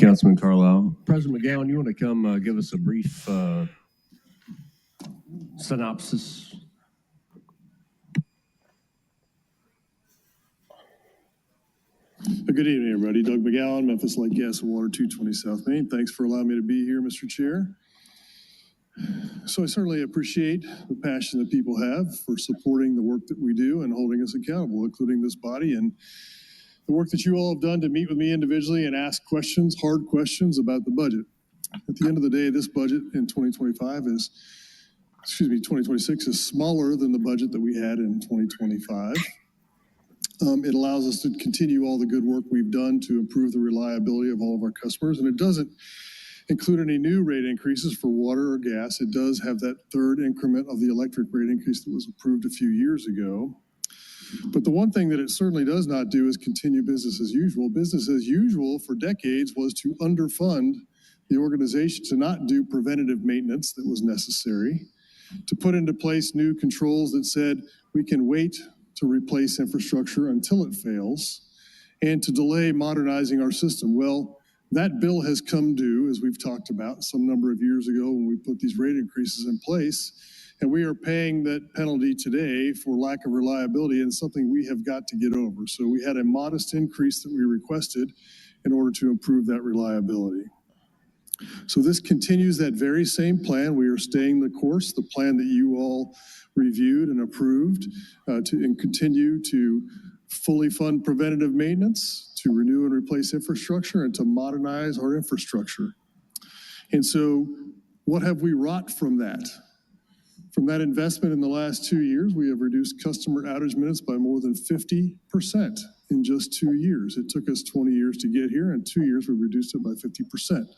Councilman Carlisle. President McGowen, you want to come give us a brief synopsis? Good evening, everybody. Doug Mcgowen, Memphis Light Gas and Water, 220 South Main. Thanks for allowing me to be here, Mr. Chair. So I certainly appreciate the passion that people have for supporting the work that we do and holding us accountable, including this body, and the work that you all have done to meet with me individually and ask questions, hard questions about the budget. At the end of the day, this budget in 2026 is smaller than the budget that we had in 2025. It allows us to continue all the good work we've done to improve the reliability of all of our customers, and it doesn't include any new rate increases for water or gas. It does have that third increment of the electric rate increase that was approved a few years ago. But the one thing that it certainly does not do is continue business as usual. Business as usual for decades was to underfund the organization, to not do preventative maintenance that was necessary, to put into place new controls that said we can wait to replace infrastructure until it fails, and to delay modernizing our system. Well, that bill has come due, as we've talked about, some number of years ago when we put these rate increases in place, and we are paying that penalty today for lack of reliability, and something we have got to get over. So we had a modest increase that we requested in order to improve that reliability. So this continues that very same plan. We are staying the course, the plan that you all reviewed and approved, and continue to fully fund preventative maintenance, to renew and replace infrastructure, and to modernize our infrastructure. And so what have we wrought from that? From that investment in the last 2 years, we have reduced customer outage minutes by more than 50% in just 2 years. It took us 20 years to get here. In 2 years, we reduced it by 50%.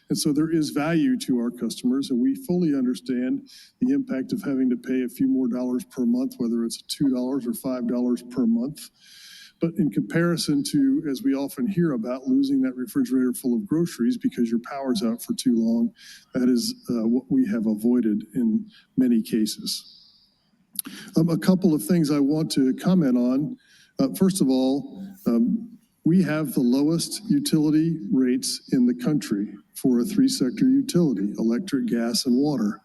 And so there is value to our customers, and we fully understand the impact of having to pay a few more dollars per month, whether it's $2 or $5 per month. But in comparison to, as we often hear about, losing that refrigerator full of groceries because your power's out for too long, that is what we have avoided in many cases. A couple of things I want to comment on. First of all, we have the lowest utility rates in the country for a three-sector utility: electric, gas, and water.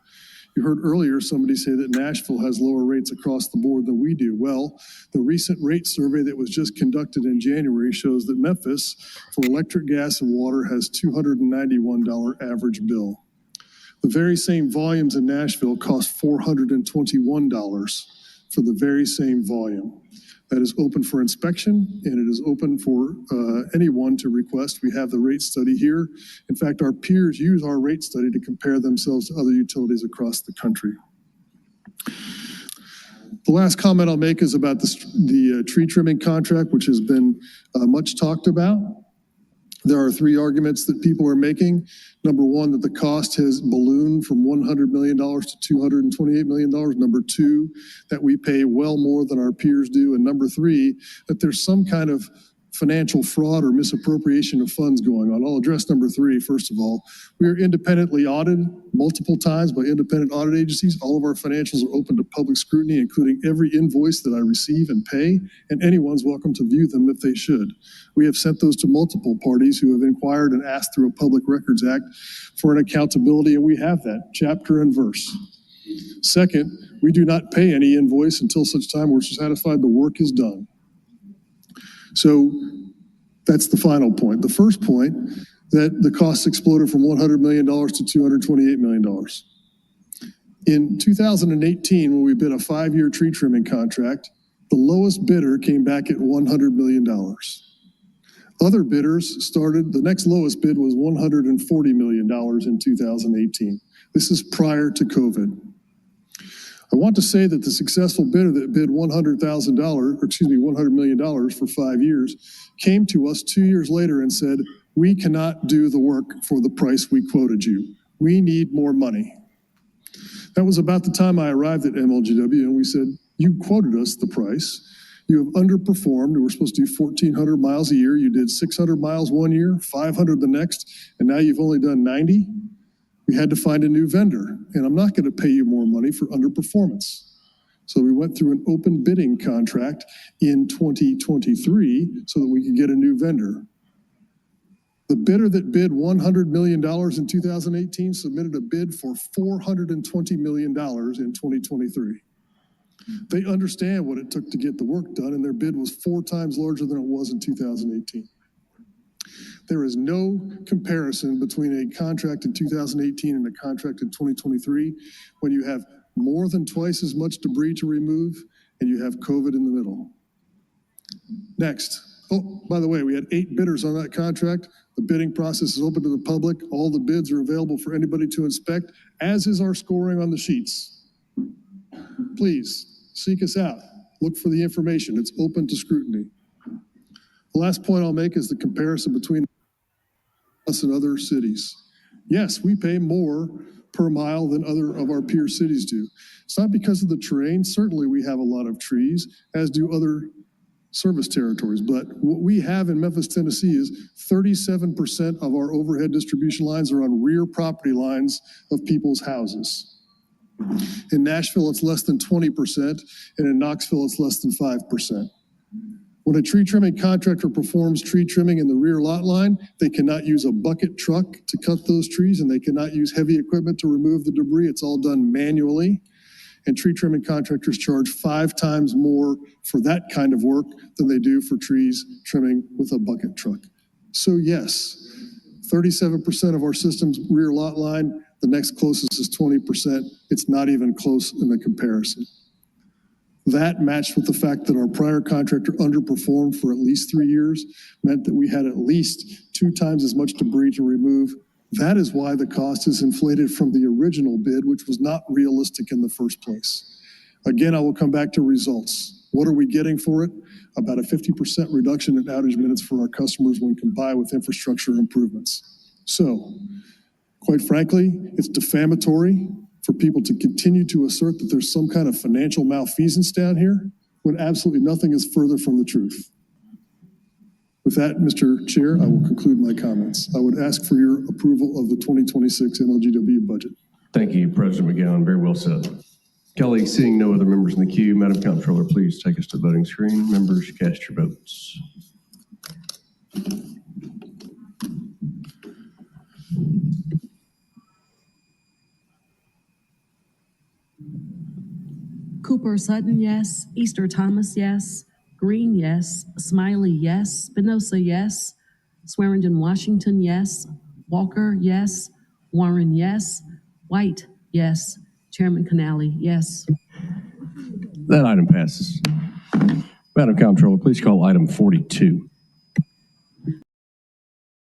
You heard earlier somebody say that Nashville has lower rates across the board than we do. Well, the recent rate survey that was just conducted in January shows that Memphis, for electric, gas, and water, has $291 average bill. The very same volumes in Nashville cost $421 for the very same volume. That is open for inspection, and it is open for anyone to request. We have the rate study here. In fact, our peers use our rate study to compare themselves to other utilities across the country. The last comment I'll make is about the tree trimming contract, which has been much talked about. There are three arguments that people are making. Number one, that the cost has ballooned from $100 million to $228 million. Number two, that we pay well more than our peers do. And number three, that there's some kind of financial fraud or misappropriation of funds going on. I'll address number three. First of all, we are independently audited multiple times by independent audit agencies. All of our financials are open to public scrutiny, including every invoice that I receive and pay, and anyone's welcome to view them if they should. We have sent those to multiple parties who have inquired and asked through a Public Records Act for an accountability, and we have that, chapter and verse. Second, we do not pay any invoice until such time we're satisfied the work is done. So that's the final point. The first point, that the costs exploded from $100 million to $228 million. In 2018, when we bid a 5-year tree trimming contract, the lowest bidder came back at $100 million. Other bidders started, the next lowest bid was $140 million in 2018. This is prior to COVID. I want to say that the successful bidder that bid $100 million for 5 years came to us 2 years later and said, "We cannot do the work for the price we quoted you. We need more money." That was about the time I arrived at MLGW, and we said, "You quoted us the price. You have underperformed. We were supposed to do 1,400 miles a year. You did 600 miles one year, 500 the next, and now you've only done 90. We had to find a new vendor, and I'm not going to pay you more money for underperformance." So we went through an open bidding contract in 2023 so that we could get a new vendor. The bidder that bid $100 million in 2018 submitted a bid for $420 million in 2023. They understand what it took to get the work done, and their bid was 4 times larger than it was in 2018. There is no comparison between a contract in 2018 and a contract in 2023 when you have more than twice as much debris to remove and you have COVID in the middle. Next. Oh, by the way, we had 8 bidders on that contract. The bidding process is open to the public. All the bids are available for anybody to inspect, as is our scoring on the sheets. Please seek us out. Look for the information. It's open to scrutiny. The last point I'll make is the comparison between us and other cities. Yes, we pay more per mile than other of our peer cities do. It's not because of the terrain. Certainly we have a lot of trees, as do other service territories. But what we have in Memphis, Tennessee is 37% of our overhead distribution lines are on rear property lines of people's houses. In Nashville, it's less than 20%, and in Knoxville, it's less than 5%. When a tree trimming contractor performs tree trimming in the rear lot line, they cannot use a bucket truck to cut those trees, and they cannot use heavy equipment to remove the debris. It's all done manually. And tree trimming contractors charge 5 times more for that kind of work than they do for trees trimming with a bucket truck. So yes, 37% of our system's rear lot line, the next closest is 20%. It's not even close in the comparison. That, matched with the fact that our prior contractor underperformed for at least 3 years, meant that we had at least 2 times as much debris to remove. That is why the cost is inflated from the original bid, which was not realistic in the first place. Again, I will come back to results. What are we getting for it? About a 50% reduction in outage minutes for our customers when combined with infrastructure improvements. So, quite frankly, it's defamatory for people to continue to assert that there's some kind of financial malfeasance down here when absolutely nothing is further from the truth. With that, Mr. Chair, I will conclude my comments. I would ask for your approval of the 2026 MLGW budget. Thank you, President McGowan. Very well said. Kelly, seeing no other members in the queue, Madam Comptroller, please take us to the voting screen. Members, cast your votes. Cooper Sutton, yes. Easter Thomas, yes. Green, yes. Smiley, yes. Spinoza, yes. Swearingen Washington, yes. Walker, yes. Warren, yes. White, yes. Chairman Canali, yes. That item passes. Madam Comptroller, please call item 42.